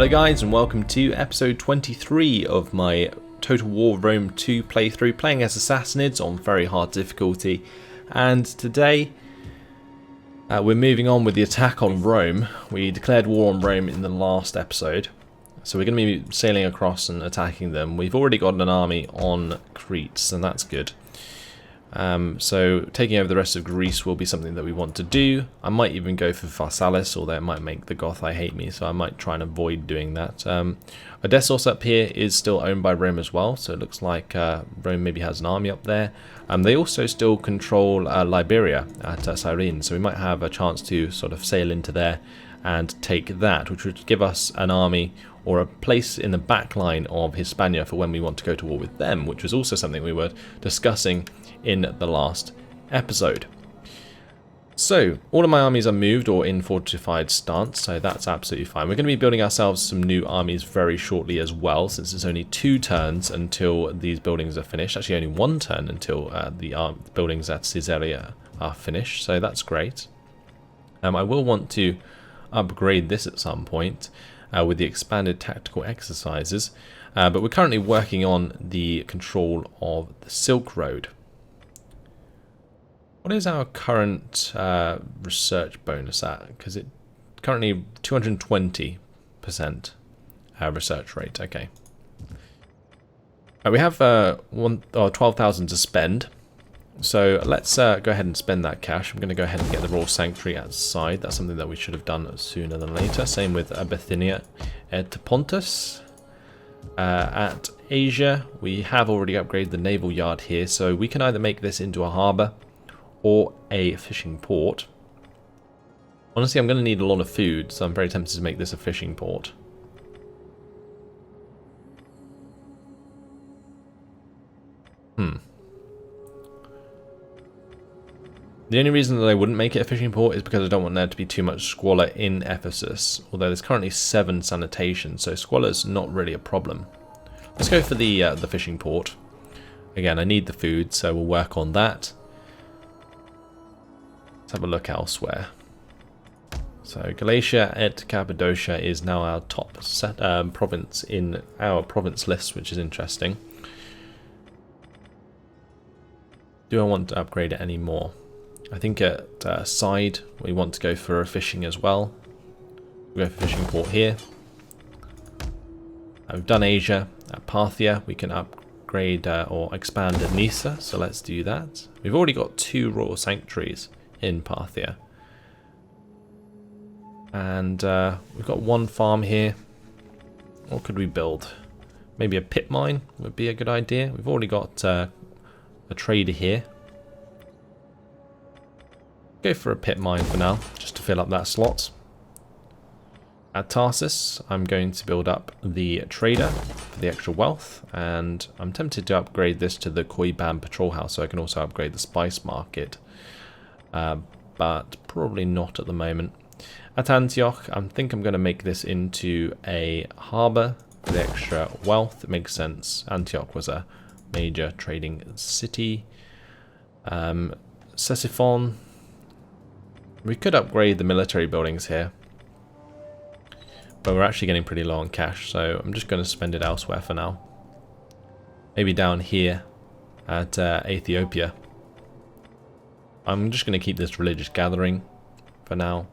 Hello guys, and welcome to episode 23 of my Total War Rome 2 playthrough, playing as Sassanids on very hard difficulty. And today we're moving on with the attack on Rome. We declared war on Rome in the last episode, so we're going to be sailing across and attacking them. We've already got an army on Crete, and that's good. So taking over the rest of Greece will be something that we want to do. I might even go for Pharsalis, although it might make the Gothai hate me, so I might try and avoid doing that. Odessos up here is still owned by Rome as well, so it looks like Rome maybe has an army up there. They also still control Liberia at Cyrene, so we might have a chance to sort of sail into there and take that, which would give us an army or a place in the back line of Hispania for when we want to go to war with them, which was also something we were discussing in the last episode. So all of my armies are moved or in fortified stance, so that's absolutely fine. We're going to be building ourselves some new armies very shortly as well, since it's only 2 turns until these buildings are finished. Actually only 1 turn until the buildings at Caesarea are finished, so that's great. I will want to upgrade this at some point with the expanded tactical exercises, but we're currently working on the control of the Silk Road. What is our current research bonus at? Because it currently 220% research rate. Okay. We have 12,000 to spend. So let's go ahead and spend that cash. I'm going to go ahead and get the Royal Sanctuary outside. That's something that we should have done sooner than later. Same with Bithynia et Pontus. At Asia, we have already upgraded the naval yard here, so we can either make this into a harbour or a fishing port. Honestly, I'm going to need a lot of food, so I'm very tempted to make this a fishing port. The only reason that I wouldn't make it a fishing port is because I don't want there to be too much squalor in Ephesus, although there's currently 7 sanitation, so squalor's not really a problem. Let's go for the fishing port. Again, I need the food, so we'll work on that. Let's have a look elsewhere. So Galatia et Cappadocia is now our top province in our province list, which is interesting. Do I want to upgrade it any more? I think at side we want to go for a fishing as well. We'll go for fishing port here. We've done Asia. At Parthia we can upgrade or expand at Nysa, so let's do that. We've already got 2 royal sanctuaries in Parthia. And we've got 1 farm here. What could we build? Maybe a pit mine would be a good idea. We've already got a trader here. Go for a pit mine for now, just to fill up that slot. At Tarsus, I'm going to build up the trader for the extra wealth, and I'm tempted to upgrade this to the Koiban patrol house, so I can also upgrade the spice market, but probably not at the moment. At Antioch, I think I'm going to make this into a harbour for the extra wealth. It makes sense. Antioch was a major trading city. Ctesiphon. We could upgrade the military buildings here, but we're actually getting pretty low on cash, so I'm just going to spend it elsewhere for now. Maybe down here at Ethiopia. I'm just going to keep this religious gathering for now,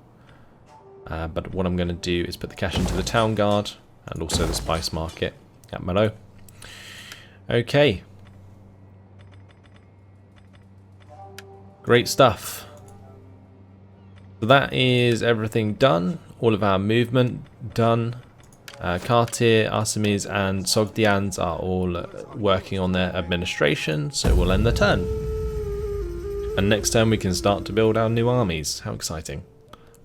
but what I'm going to do is put the cash into the town guard and also the spice market at Malo. Okay. Great stuff. So that is everything done. All of our movement done. Kartir, Artemis and Sogdians are all working on their administration, so we'll end the turn. And next turn we can start to build our new armies. How exciting.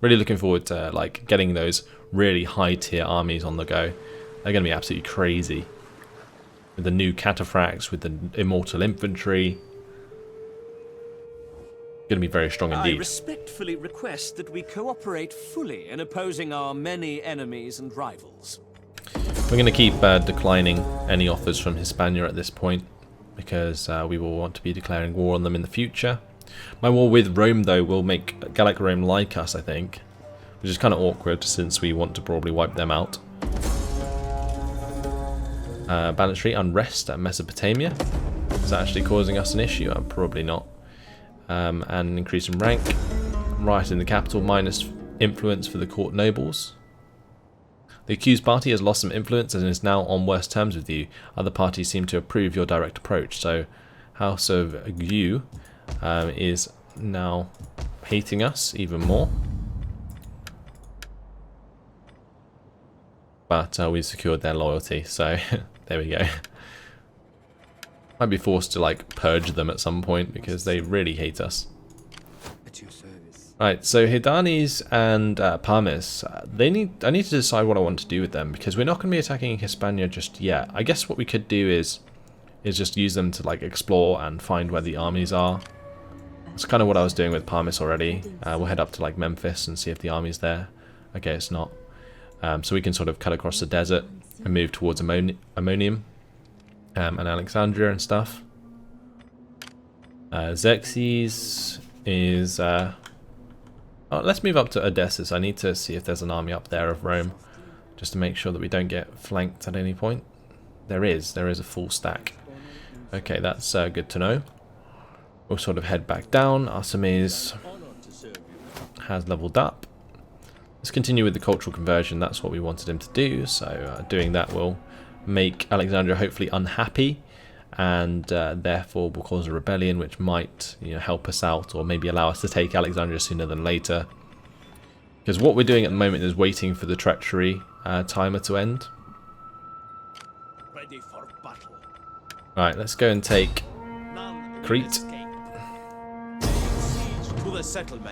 Really looking forward to getting those really high tier armies on the go. They're going to be absolutely crazy. With the new cataphracts, with the immortal infantry. Going to be very strong indeed. I respectfully request that we cooperate fully in opposing our many enemies and rivals. We're going to keep declining any offers from Hispania at this point, because we will want to be declaring war on them in the future. My war with Rome, though, will make Gallic Rome like us, I think, which is kind of awkward since we want to probably wipe them out. Balance Tree, unrest at Mesopotamia. Is that actually causing us an issue? Probably not. And increase in rank. Riot in the capital, minus influence for the court nobles. The accused party has lost some influence and is now on worse terms with you. Other parties seem to approve your direct approach. So House of Yu is now hating us even more. But we secured their loyalty, so there we go. Might be forced to like purge them at some point because they really hate us. At your service. Right, so Hidanis and Parmis, I need to decide what I want to do with them because we're not going to be attacking Hispania just yet. I guess what we could do is just use them to like explore and find where the armies are. That's kind of what I was doing with Parmis already. We'll head up to like Memphis and see if the army's there. Okay, it's not. So we can sort of cut across the desert and move towards Ammonium and Alexandria and stuff. Xerxes is... oh, let's move up to Odessus. I need to see if there's an army up there of Rome, just to make sure that we don't get flanked at any point. There is a full stack. Okay, that's good to know. We'll sort of head back down. Artemis has leveled up. Let's continue with the cultural conversion. That's what we wanted him to do. So doing that will make Alexandria hopefully unhappy, and therefore will cause a rebellion, which might help us out, or maybe allow us to take Alexandria sooner than later. Because what we're doing at the moment is waiting for the treachery timer to end. Ready for battle. Right, let's go and take Crete.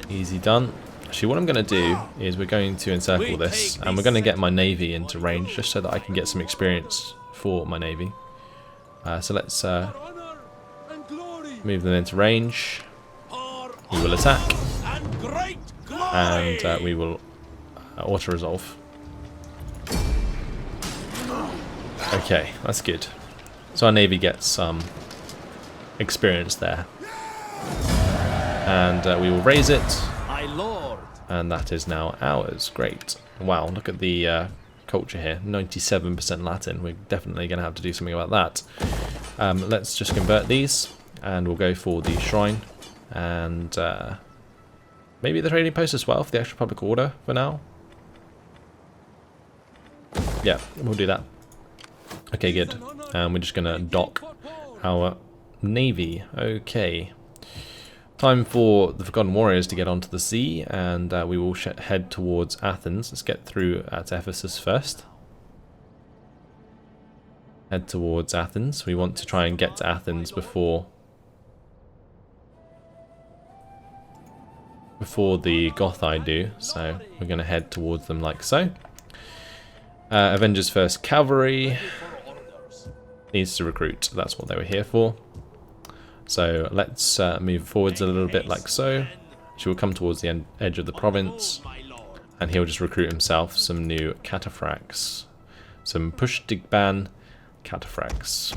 Easy done. Actually, what I'm going to do is we're going to encircle this, and we're going to get my navy into range just so that I can get some experience for my navy. So let's move them into range. We will attack, and we will auto-resolve. Okay, that's good. So our navy gets some experience there. And we will raise it. And that is now ours. Great. Wow, look at the culture here. 97% Latin. We're definitely going to have to do something about that. Let's just convert these, and we'll go for the shrine. And maybe the trading post as well for the extra public order for now. Yeah, we'll do that. Okay, good. And we're just going to dock our navy. Okay. Time for the Forgotten Warriors to get onto the sea, and we will head towards Athens. Let's get through to Ephesus first. Head towards Athens. We want to try and get to Athens before the Gothi do, so we're going to head towards them like so. Avengers First Cavalry needs to recruit. That's what they were here for. So let's move forwards a little bit like so. She will come towards the edge of the province, and he'll just recruit himself some new cataphracts. Some Pushtigban cataphracts.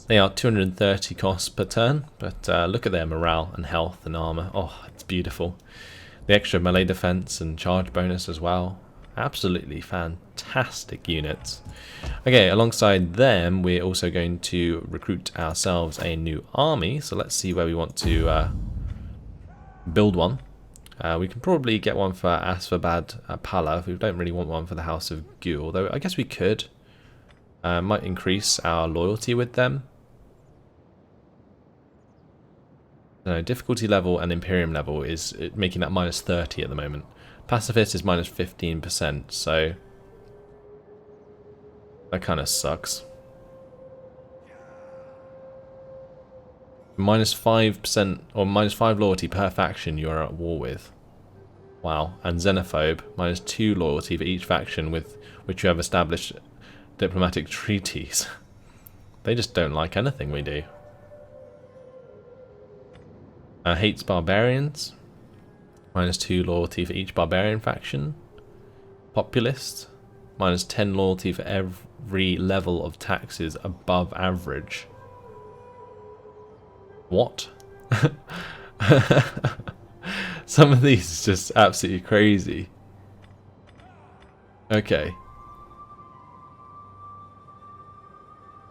They are 230 costs per turn, but look at their morale and health and armor. Oh, it's beautiful. The extra melee defense and charge bonus as well. Absolutely fantastic units. Okay, alongside them, we're also going to recruit ourselves a new army. So let's see where we want to build one. We can probably get one for Asfabad Pala. We don't really want one for the House of Gu, although I guess we could. Might increase our loyalty with them. No, difficulty level and Imperium level is making that minus 30 at the moment. Pacifist is minus 15%, so that kind of sucks. Minus 5% or minus 5 loyalty per faction you are at war with. Wow. And Xenophobe, minus 2 loyalty for each faction with which you have established diplomatic treaties. They just don't like anything we do. Hates barbarians. Minus 2 loyalty for each barbarian faction. Populist. Minus 10 loyalty for every level of taxes above average. What? Some of these is just absolutely crazy. Okay.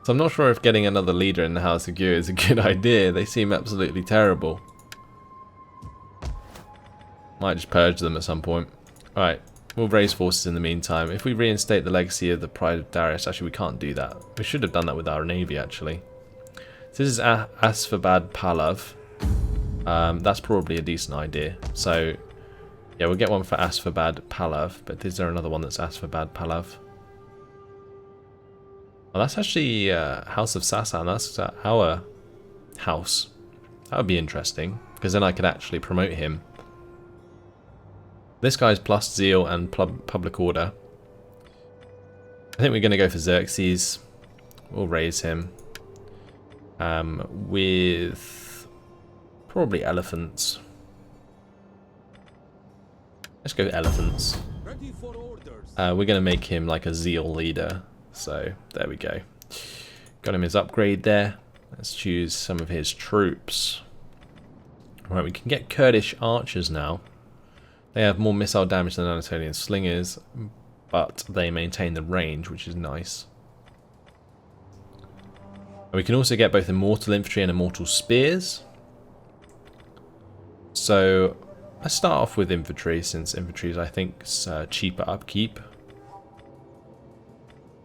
So I'm not sure if getting another leader in the House of Gear is a good idea. They seem absolutely terrible. Might just purge them at some point. Alright, we'll raise forces in the meantime. If we reinstate the legacy of the Pride of Darius, actually we can't do that. We should have done that with our navy actually. So this is Asfabad Palav. That's probably a decent idea. So yeah, we'll get one for Asfabad Palav, but is there another one that's Asfabad Palav? Well, that's actually House of Sasan. That's our house. That would be interesting, because then I could actually promote him. This guy's plus zeal and public order. I think we're going to go for Xerxes. We'll raise him. With probably elephants. Let's go elephants. We're going to make him like a zeal leader. So there we go. Got him his upgrade there. Let's choose some of his troops. Right, we can get Kurdish archers now. They have more missile damage than Anatolian slingers, but they maintain the range, which is nice. We can also get both immortal infantry and immortal spears. So let's start off with infantry, since infantry is, I think, cheaper upkeep.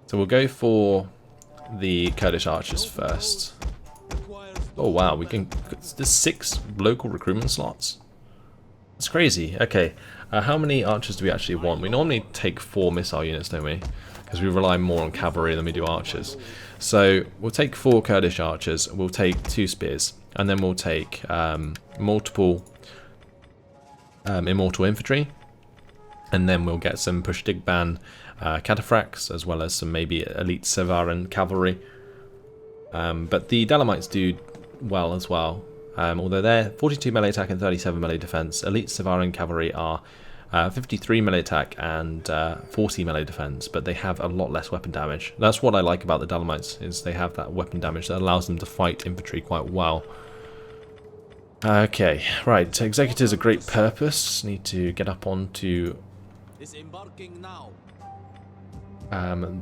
So we'll go for the Kurdish archers first. Oh wow, we can. There's 6 local recruitment slots. That's crazy. Okay, how many archers do we actually want? We normally take 4 missile units, don't we? Because we rely more on cavalry than we do archers. So we'll take 4 Kurdish archers. We'll take 2 spears, and then we'll take multiple immortal infantry, and then we'll get some Pushtigban cataphracts, as well as some maybe elite Sevaran cavalry. But the Dalamites do well as well. Although they're 42 melee attack and 37 melee defense, elite Sevaran cavalry are 53 melee attack and 40 melee defense, but they have a lot less weapon damage. That's what I like about the Dalamites, is they have that weapon damage that allows them to fight infantry quite well. Okay, right, executors are great purpose. Need to get up onto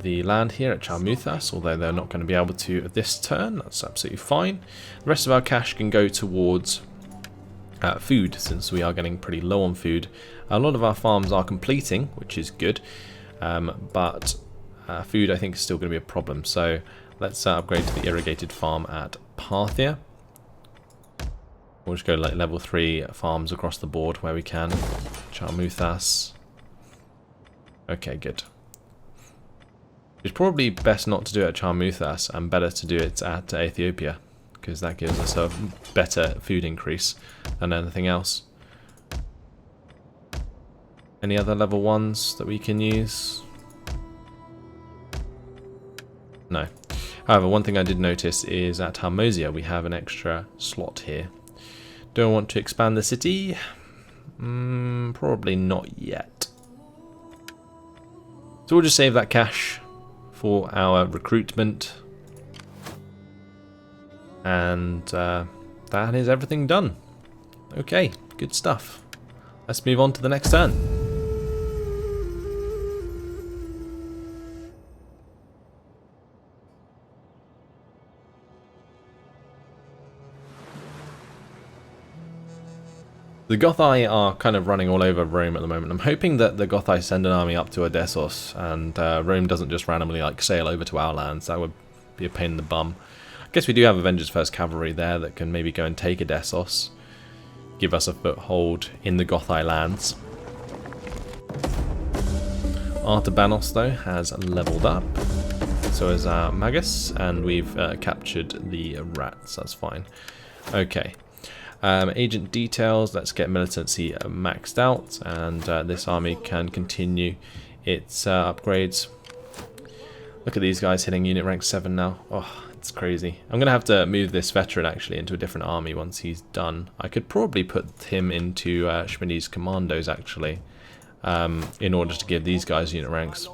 the land here at Charmuthas, although they're not going to be able to this turn. That's absolutely fine. The rest of our cash can go towards food, since we are getting pretty low on food. A lot of our farms are completing, which is good, but food I think is still going to be a problem. So let's upgrade to the irrigated farm at Parthia. We'll just go like level 3 farms across the board where we can. Charmuthas. Okay, good. It's probably best not to do it at Charmuthas, and better to do it at Ethiopia, because that gives us a better food increase than anything else. Any other level 1s that we can use? No. However, one thing I did notice is at Hormizd we have an extra slot here. Do I want to expand the city? Probably not yet. So we'll just save that cash for our recruitment, and that is everything done. Okay, good stuff. Let's move on to the next turn. The Gothai are kind of running all over Rome at the moment. I'm hoping that the Gothai send an army up to Odessos, and Rome doesn't just randomly like sail over to our lands. That would be a pain in the bum. I guess we do have Avengers First Cavalry there that can maybe go and take Odessos, give us a foothold in the Gothai lands. Artabanos though has leveled up, so is our Magus, and we've captured the rats. That's fine. Okay. Agent details, let's get militancy maxed out, and this army can continue its upgrades. Look at these guys hitting unit rank 7 now. Oh, it's crazy. I'm going to have to move this veteran actually into a different army once he's done. I could probably put him into Schmidt's commandos actually, in order to give these guys unit ranks.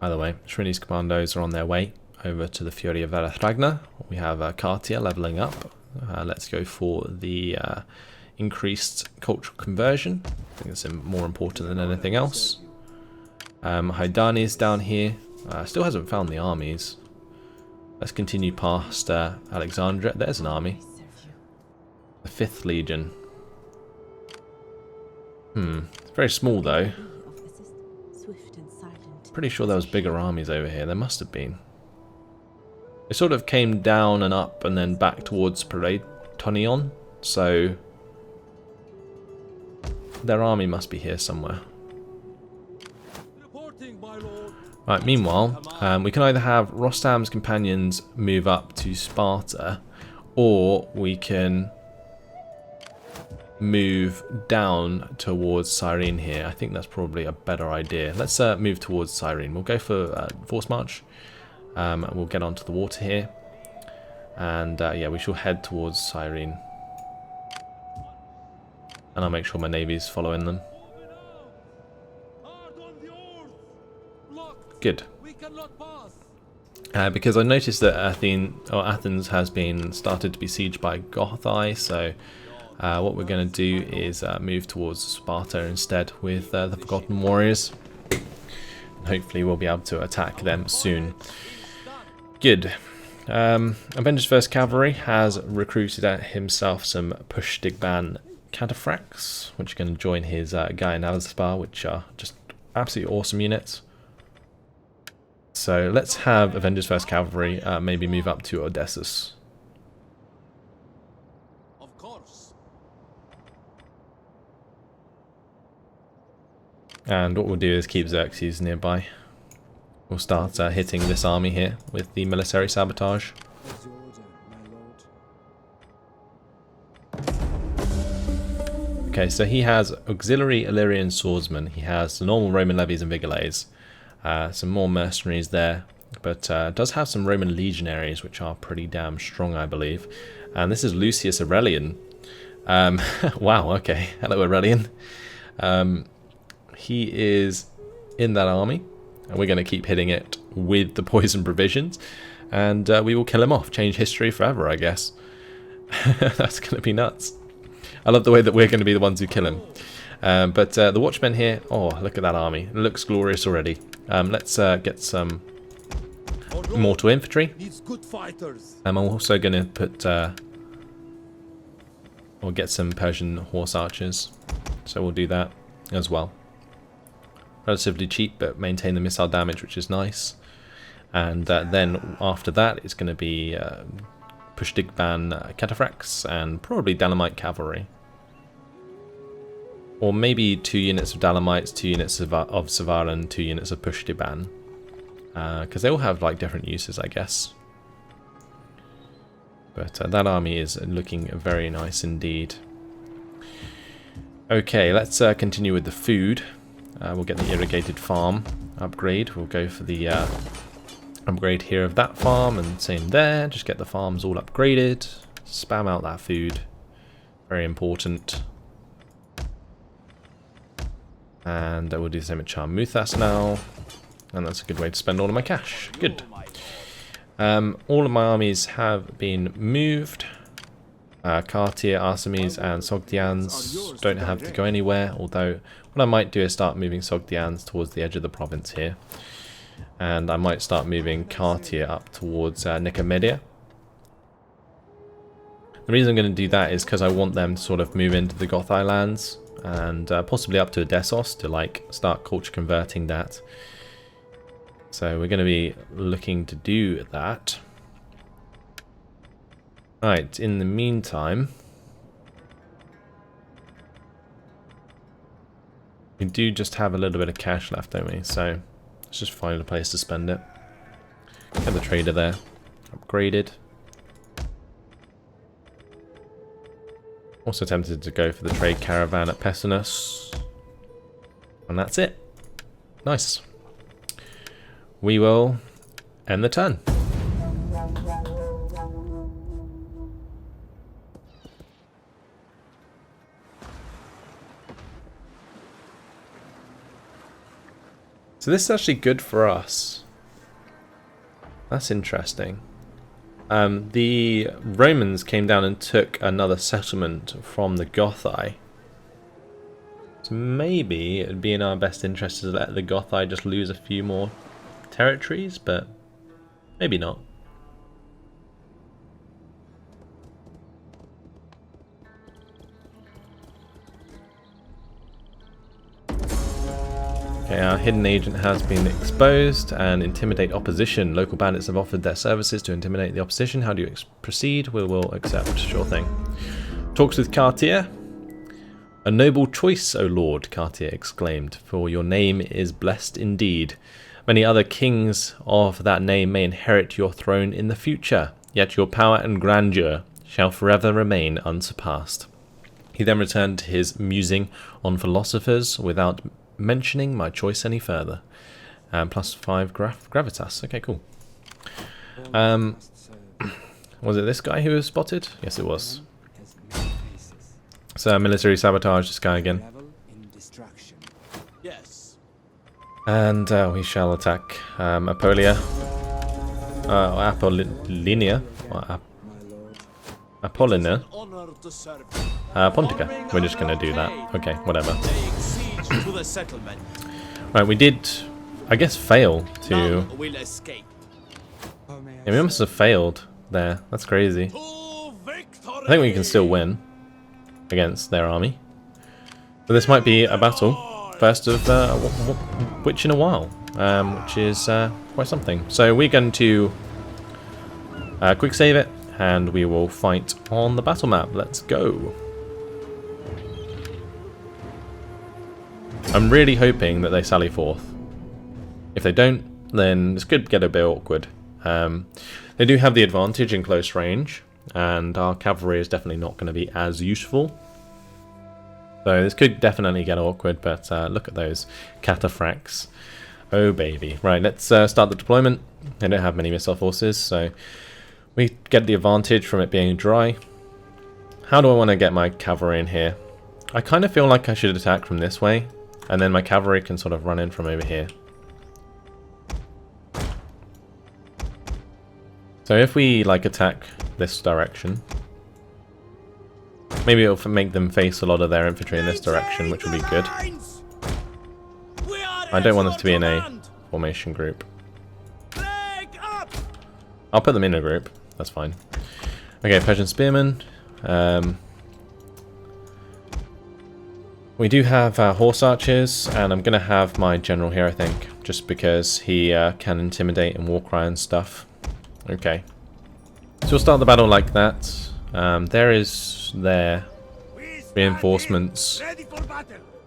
By the way, Schmidt's commandos are on their way over to the Fury of Varathagna. We have Cartia leveling up. Let's go for the increased cultural conversion. I think it's more important than anything else. Haidani's down here. Still hasn't found the armies. Let's continue past Alexandria. There's an army. The 5th Legion. It's very small though. Pretty sure there was bigger armies over here. There must have been. It sort of came down and up and then back towards Paratonion. So their army must be here somewhere. Right, meanwhile, we can either have Rostam's companions move up to Sparta, or we can move down towards Cyrene here. I think that's probably a better idea. Let's move towards Cyrene. We'll go for force march. We'll get onto the water here. And yeah, we shall head towards Cyrene. And I'll make sure my navy's following them. Good. Because I noticed that Athens has been started to be sieged by Gothai, so what we're going to do is move towards Sparta instead with the Forgotten Warriors. And hopefully we'll be able to attack them soon. Good. Avengers 1st Cavalry has recruited himself some Pushtigban cataphracts, which are going to join his guy in Alispar, which are just absolutely awesome units. So let's have Avengers 1st Cavalry maybe move up to Odysseus. Of course. And what we'll do is keep Xerxes nearby. We'll start hitting this army here with the military sabotage. What's your order, my lord? Okay, so he has auxiliary Illyrian swordsmen. He has the normal Roman levies and Vigiles. Some more mercenaries there, but does have some Roman legionaries, which are pretty damn strong, I believe. And this is Lucius Aurelian. Wow, okay. Hello, Aurelian. He is in that army, and we're going to keep hitting it with the poison provisions, and we will kill him off. Change history forever, I guess. That's going to be nuts. I love the way that we're going to be the ones who kill him. But the Watchmen here, oh, look at that army. It looks glorious already. Let's get some mortal infantry. I'm also going to put, or get some Persian horse archers. So we'll do that as well. Relatively cheap, but maintain the missile damage, which is nice. And then after that, it's going to be Pushtigban cataphracts and probably Dalamite cavalry. Or maybe 2 units of Dalamites, 2 units of Savaran, 2 units of Pushtigban. Because they all have like different uses, I guess. But that army is looking very nice indeed. Okay, let's continue with the food. We'll get the irrigated farm upgrade. We'll go for the upgrade here of that farm, and same there. Just get the farms all upgraded. Spam out that food. Very important. And we'll do the same at Charmuthas now. And that's a good way to spend all of my cash. Good. All of my armies have been moved. Cartier, Arsames, and Sogdians don't have to go anywhere. Although, what I might do is start moving Sogdians towards the edge of the province here. And I might start moving Cartier up towards Nicomedia. The reason I'm going to do that is because I want them to sort of move into the Gothai lands. And possibly up to Odessos to like start culture converting that. So we're going to be looking to do that. Right, in the meantime, we do just have a little bit of cash left, don't we? So let's just find a place to spend it. Get the trader there, upgraded. Also tempted to go for the trade caravan at Pessinus. And that's it. Nice. We will end the turn. So this is actually good for us. That's interesting. The Romans came down and took another settlement from the Gothai. So maybe it'd be in our best interest to let the Gothai just lose a few more territories, but maybe not. Okay, our hidden agent has been exposed, and intimidate opposition. Local bandits have offered their services to intimidate the opposition. How do you proceed? We will accept. Sure thing. Talks with Cartier. A noble choice, O Lord, Cartier exclaimed, for your name is blessed indeed. Many other kings of that name may inherit your throne in the future, yet your power and grandeur shall forever remain unsurpassed. He then returned to his musing on philosophers without mentioning my choice any further. +5 gravitas. Okay, cool. Was it this guy who was spotted? Yes, it was. So military sabotage this guy again. Yes. And we shall attack Apollinia. Apollinia. Apollina. Pontica. We're just going to do that. Okay, whatever. Right, we did, I guess, fail to... Yeah, we must have failed there. That's crazy. I think we can still win against their army. But this might be a battle, first of which in a while, which is quite something. So we're going to quick save it, and we will fight on the battle map. Let's go. I'm really hoping that they sally forth. If they don't, then this could get a bit awkward. They do have the advantage in close range, and our cavalry is definitely not going to be as useful. So this could definitely get awkward, but look at those cataphracts. Oh baby. Right, let's start the deployment. They don't have many missile forces, so we get the advantage from it being dry. How do I want to get my cavalry in here? I kind of feel like I should attack from this way, and then my cavalry can sort of run in from over here. So if we like attack this direction, maybe it'll make them face a lot of their infantry in this direction, which will be good. I don't want them to be in a formation group. I'll put them in a group, that's fine. Okay, Persian Spearmen. We do have horse archers, and I'm going to have my general here, I think, just because he can intimidate and warcry and stuff. Okay. So we'll start the battle like that. There is their reinforcements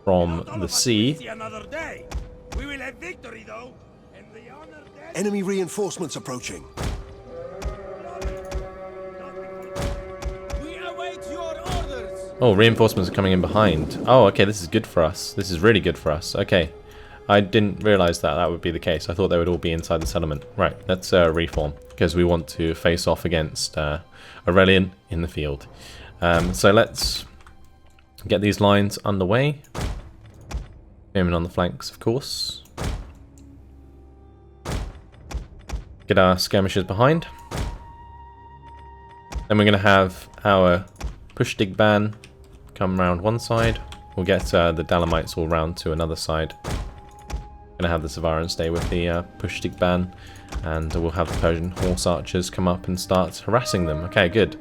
from the sea. Enemy reinforcements approaching. Oh, reinforcements are coming in behind. Oh, okay, this is good for us. This is really good for us. Okay. I didn't realise that that would be the case. I thought they would all be inside the settlement. Right, let's reform, because we want to face off against Aurelian in the field. So let's get these lines underway. Aiming on the flanks, of course. Get our skirmishers behind. Then we're going to have our push-dig ban come round one side. We'll get the Dalamites all round to another side. Gonna have the Savarans stay with the push-dig ban, and we'll have the Persian horse archers come up and start harassing them. Okay, good.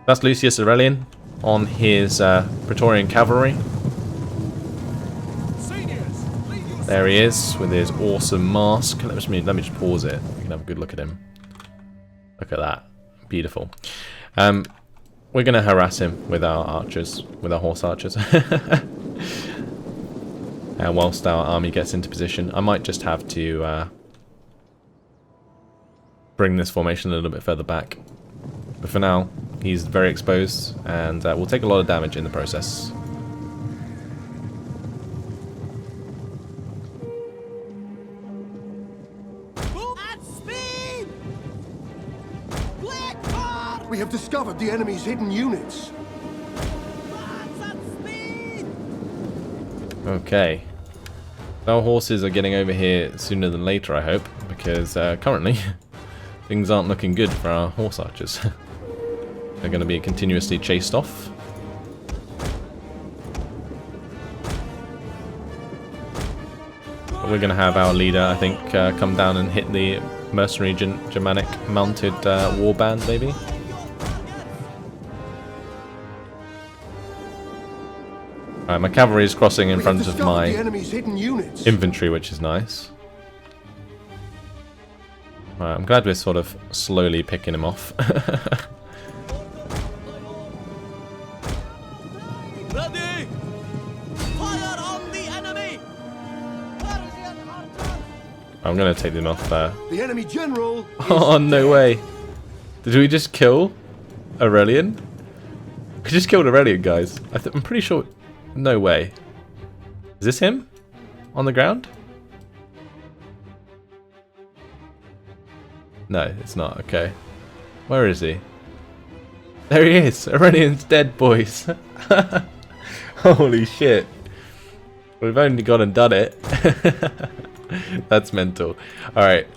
That's Lucius Aurelian on his Praetorian cavalry. There he is with his awesome mask. Let me just pause it. You can have a good look at him. Look at that, beautiful. We're gonna harass him with our archers, with our horse archers. Whilst our army gets into position, I might just have to bring this formation a little bit further back. But for now, he's very exposed, and we'll take a lot of damage in the process. We have discovered the enemy's hidden units. Okay. Our horses are getting over here sooner than later, I hope, because currently things aren't looking good for our horse archers. They're going to be continuously chased off. But we're going to have our leader, I think, come down and hit the mercenary Germanic mounted warband, maybe. Alright, my cavalry is crossing in front of my infantry, which is nice. Alright, I'm glad we're sort of slowly picking him off. Ready! Fire on the enemy! I'm going to take them off there. The enemy general. Oh, no way. Did we just kill Aurelian? We just killed Aurelian, guys. I'm pretty sure... No way. Is this him? On the ground? No, it's not. Okay. Where is he? There he is! Aurelian's dead, boys. Holy shit. We've only gone and done it. That's mental. Alright.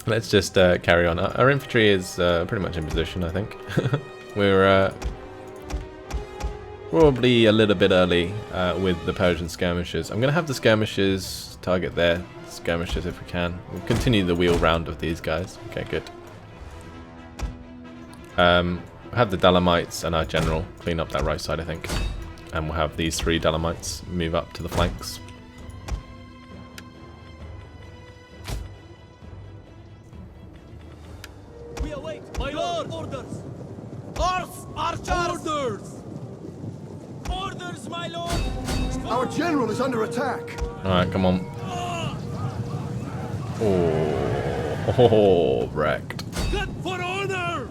Let's just carry on. Our infantry is pretty much in position, I think. We're probably a little bit early with the Persian skirmishers. I'm going to have the skirmishers target their skirmishers if we can. We'll continue the wheel round of these guys. Okay, good. We'll have the Dalamites and our general clean up that right side, I think. And we'll have these 3 Dalamites move up to the flanks. We await my lord orders. Archers! Orders! Orders, my lord! Our general is under attack. Alright, come on. Oh, wrecked. Good for honor!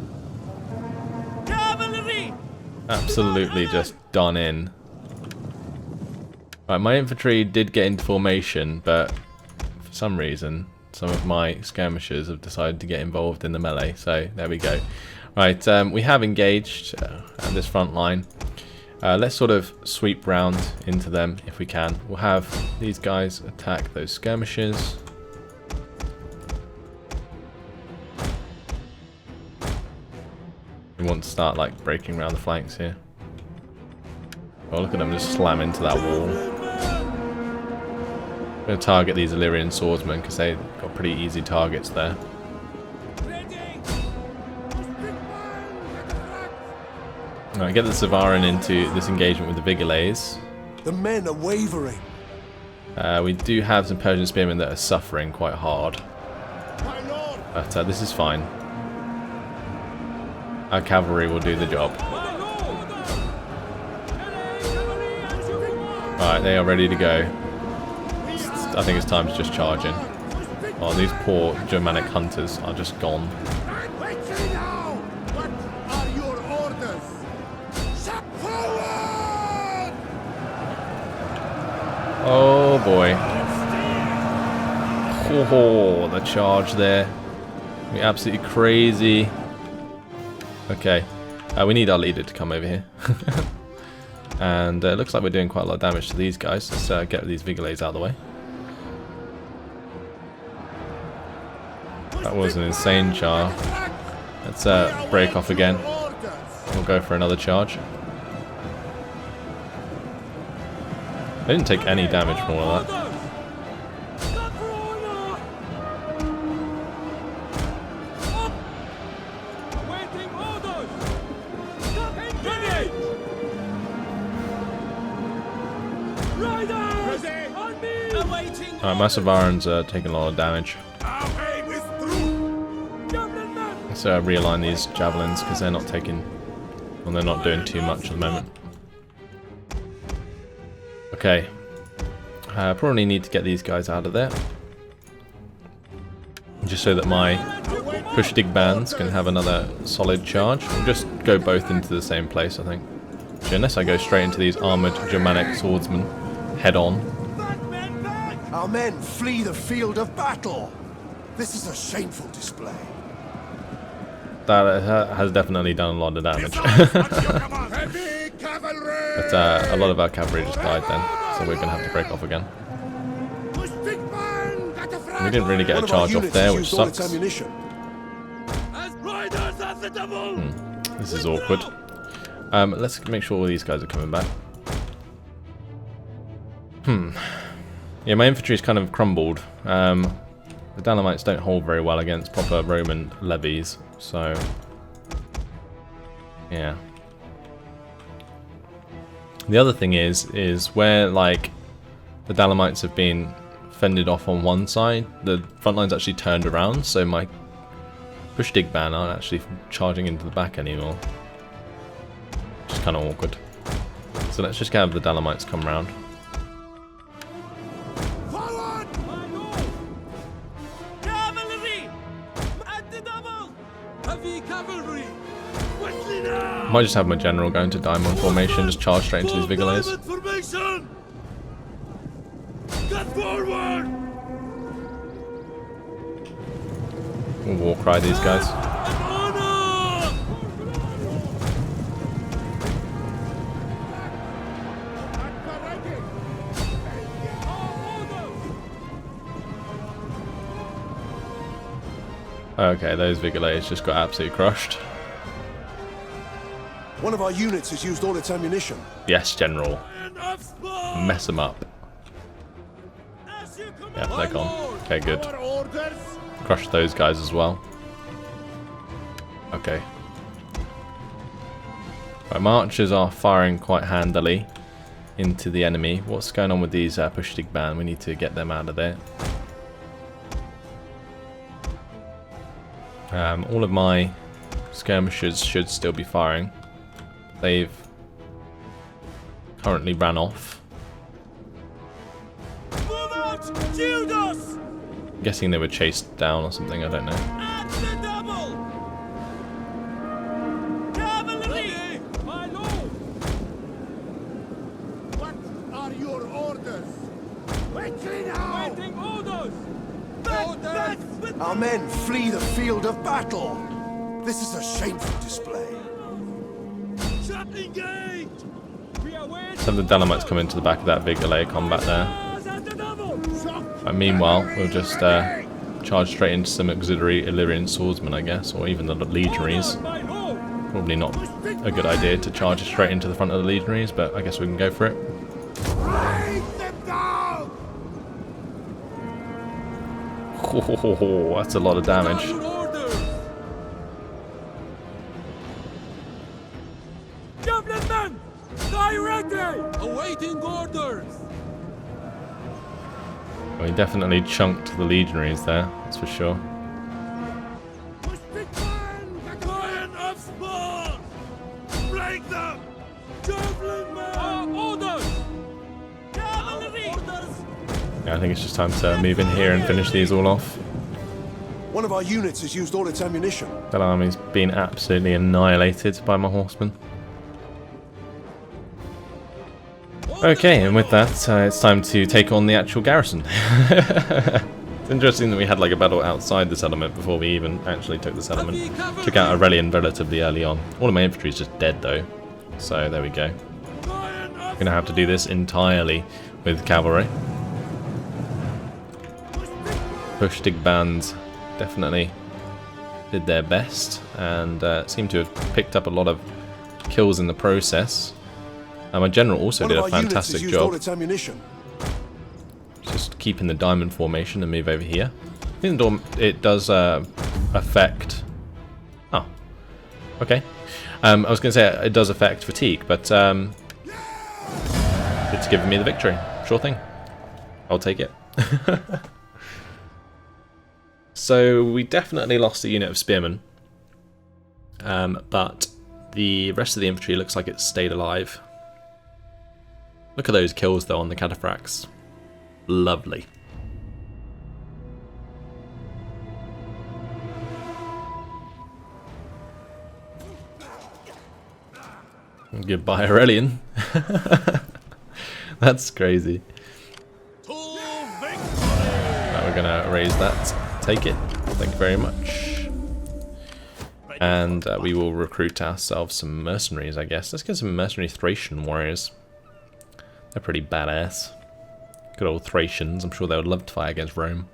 Cavalry! Absolutely just done in. Right, my infantry did get into formation, but for some reason, some of my skirmishers have decided to get involved in the melee, so there we go. Right, we have engaged at this front line. Let's sort of sweep round into them if we can. We'll have these guys attack those skirmishers. We want to start like breaking around the flanks here. Oh, look at them just slam into that wall. I'm going to target these Illyrian swordsmen because they've got pretty easy targets there. Alright, get the Savarin into this engagement with the Vigilés. The men are wavering. We do have some Persian spearmen that are suffering quite hard. But this is fine. Our cavalry will do the job. Alright, they are ready to go. I think it's time to just charge in. Oh, these poor Germanic hunters are just gone. Oh boy. Oh, the charge there. We're absolutely crazy. Okay. We need our leader to come over here. And it looks like we're doing quite a lot of damage to these guys. Let's get these Vigilés out of the way. That was an insane charge. Let's break off again. We'll go for another charge. They didn't take any damage from all of that. Alright, my Savarins are taking a lot of damage. Let's realign these javelins because they're not taking... Well, they're not doing too much at the moment. Okay. Probably need to get these guys out of there. Just so that my push dig bands can have another solid charge. We'll just go both into the same place, I think. Unless I go straight into these armoured Germanic swordsmen head on. Our men flee the field of battle. This is a shameful display. That has definitely done a lot of damage. But a lot of our cavalry just died then, so we're going to have to break off again. We didn't really get a charge off there, which sucks. This is awkward. Let's make sure all these guys are coming back. Yeah, my infantry's kind of crumbled. The Daylamites don't hold very well against proper Roman levies, so yeah. The other thing is where like the Daylamites have been fended off on one side, the front line's actually turned around, so my push dig band aren't actually charging into the back anymore. Which is kind of awkward. So let's just have the Daylamites come round. Cavalry! At the double! Heavy cavalry! Quickly now! Might just have my general go into diamond formation, just charge straight into these Vigilets. Diamond formation! Get forward! We'll war cry these guys. And honor! Okay, those Vigilets just got absolutely crushed. One of our units has used all its ammunition. Yes, General. And of spar! Mess them up. As you command! Yeah, they're gone. Okay, good. Our orders! Crush those guys as well. Okay. Right, my archers are firing quite handily into the enemy. What's going on with these push dig band? We need to get them out of there. All of my skirmishers should still be firing. They've currently ran off. Move out! Shield us! I'm guessing they were chased down or something, I don't know. At the double! Cavalry! My lord! What are your orders? Quickly now! Waiting orders! Back! Our men flee the field of battle. This is a shameful display. Shut engage! We await So the Daylamites come into the back of that Vigilet combat there. at the double! But meanwhile, we'll just charge straight into some auxiliary Illyrian swordsmen, I guess, or even the legionaries. My lord! Probably not a good idea to charge straight into the front of the legionaries, but I guess we can go for it. Break them down! Oh, that's a lot of damage. Your orders! Javelin men! Die ready! Awaiting orders! We definitely chunked the legionaries there, that's for sure. Lion of spar! Break them! Javelin men! Orders! Cavalry! Orders! Yeah, I think it's just time to move in here and finish these all off. One of our units has used all its ammunition. That army's been absolutely annihilated by my horsemen. Okay, and with that, it's time to take on the actual garrison. It's interesting that we had like a battle outside the settlement before we even actually took the settlement. Took out Aurelian relatively early on. All of my infantry is just dead though, so there we go. Gonna have to do this entirely with cavalry. Push dig bands definitely did their best and seemed to have picked up a lot of kills in the process. My general also did a fantastic job. Just keeping the diamond formation and move over here. I think it does affect... Oh, okay. I was going to say it does affect fatigue, but it's giving me the victory. Sure thing. I'll take it. So we definitely lost a unit of spearmen, but the rest of the infantry looks like it stayed alive. Look at those kills though on the cataphracts. Lovely. Goodbye, Aurelian. That's crazy. Right, we're gonna raise that. Take it. Thank you very much. And we will recruit ourselves some mercenaries, I guess. Let's get some mercenary Thracian warriors. They're pretty badass. Good old Thracians. I'm sure they would love to fight against Rome.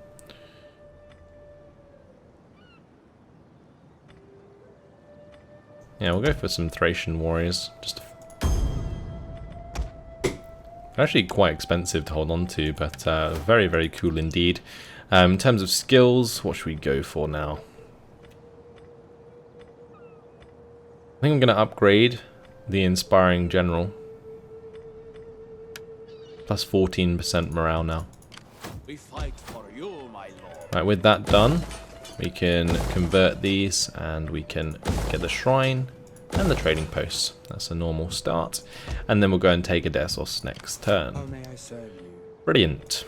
Yeah, we'll go for some Thracian warriors. Just Actually quite expensive to hold on to, but very, very cool indeed. In terms of skills, what should we go for now? I think I'm going to upgrade the Inspiring General. Plus 14% morale now. We fight for you, my lord. Right, with that done, we can convert these and we can get the shrine and the trading posts. That's a normal start. And then we'll go and take Edessos next turn. How may I serve you? Brilliant.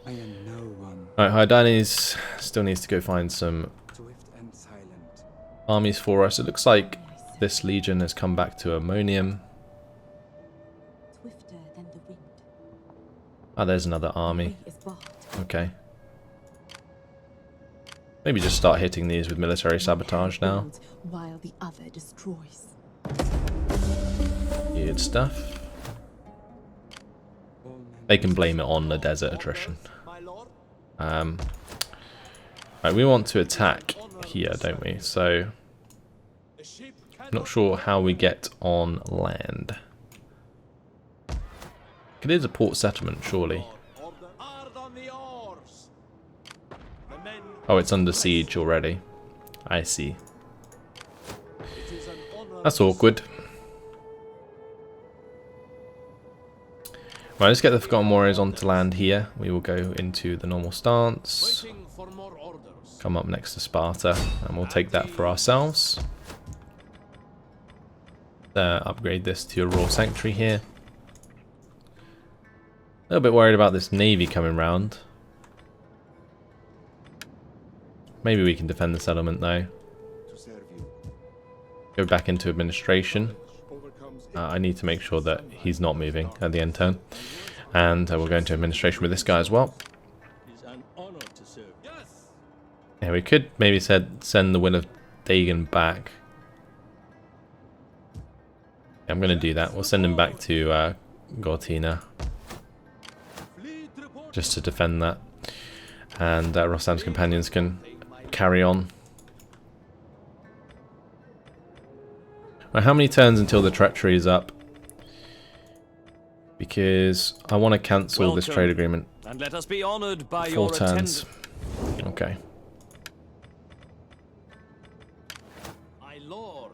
I am no one. Right, Hydanes still needs to go find some Swift and silent. armies for us. It looks like this legion has come back to Ammonium. Swifter than the wind. Oh, there's another army. Is barred. Okay. Maybe just start hitting these with military sabotage now. While the other destroys. Good stuff. All men They can blame it on the desert attrition. My lord. Right, we want to attack here, don't we? So, The ship I'm not sure how we get on land. It is a port settlement, surely. order hard on the oars. The men. Oh, it's under siege already. I see. It is an honor. That's awkward. Right, let's get the Forgotten Warriors onto land here. We will go into the normal stance. Waiting for more orders. Come up next to Sparta, and we'll take that for ourselves. Upgrade this to a Royal Sanctuary here. A little bit worried about this navy coming round. Maybe we can defend the settlement though. To serve you. Go back into administration. Overcomes I need to make sure that he's not moving at the end turn. And we'll go into administration with this guy as well. It is an honor to serve. Yes. Yeah, we could maybe send the Will of Dagon back. Yeah, I'm going to do that. We'll send him back to Gortina Fleet report. just to defend that. And Rostam's companions can carry on. Right, how many turns until the treachery is up? Because I want to cancel this trade agreement. And let us be honored by 4 your turns. attendance. Okay. My lord.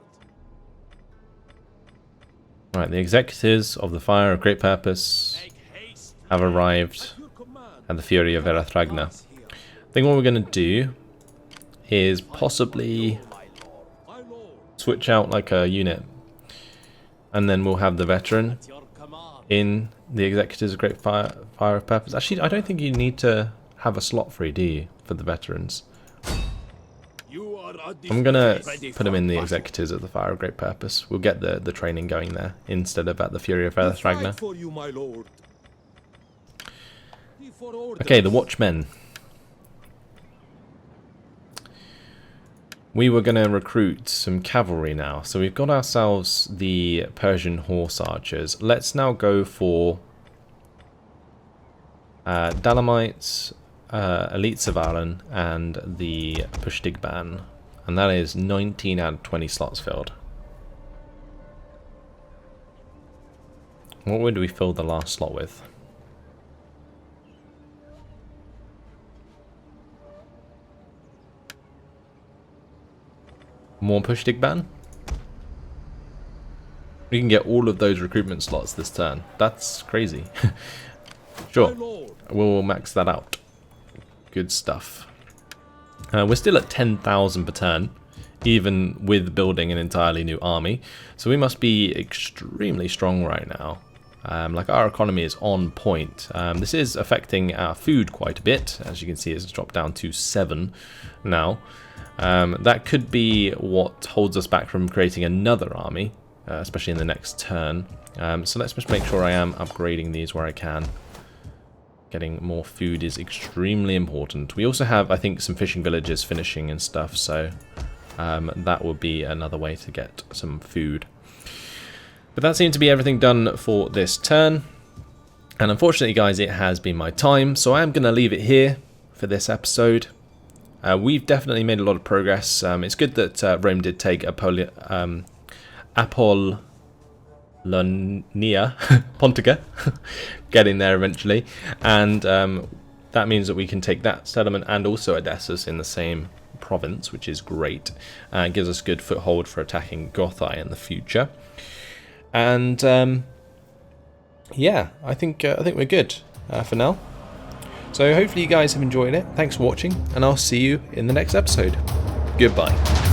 Right, the executors of the Fire of Great Purpose Make haste. have arrived Your command. at the Fury of Erathragna. I think what we're going to do is possibly My lord. switch out like a unit. And then we'll have the veteran Your command. in the Executors of Great Fire of Purpose. Actually, I don't think you need to have a slot free, do you, for the veterans? You are a I'm going to ready put them for in the battle. Executors of the Fire of Great Purpose. We'll get the training going there instead of at the Fury of We Erathragna. fight for you, my lord. For orders. Okay, the Watchmen. We were going to recruit some cavalry now. So we've got ourselves the Persian Horse Archers. Let's now go for Dalamites, Elites of Alan, and the Pushtigban. And that is 19 out of 20 slots filled. What would we fill the last slot with? More Pushtigban? We can get all of those recruitment slots this turn. That's crazy. My Sure, lord. we'll max that out. Good stuff. We're still at 10,000 per turn, even with building an entirely new army. So we must be extremely strong right now. Like our economy is on point. This is affecting our food quite a bit. As you can see, it's dropped down to 7 now. That could be what holds us back from creating another army, especially in the next turn. So let's just make sure I am upgrading these where I can. Getting more food is extremely important. We also have, I think, some fishing villages finishing and stuff, so that would be another way to get some food. But that seemed to be everything done for this turn. And unfortunately, guys, it has been my time, so I am going to leave it here for this episode. We've definitely made a lot of progress. It's good that Rome did take Lunia, Pontica, getting there eventually, and that means that we can take that settlement and also Odessus in the same province, which is great. It gives us good foothold for attacking Gothai in the future. And yeah, I think we're good for now. So hopefully you guys have enjoyed it. Thanks for watching, and I'll see you in the next episode. Goodbye.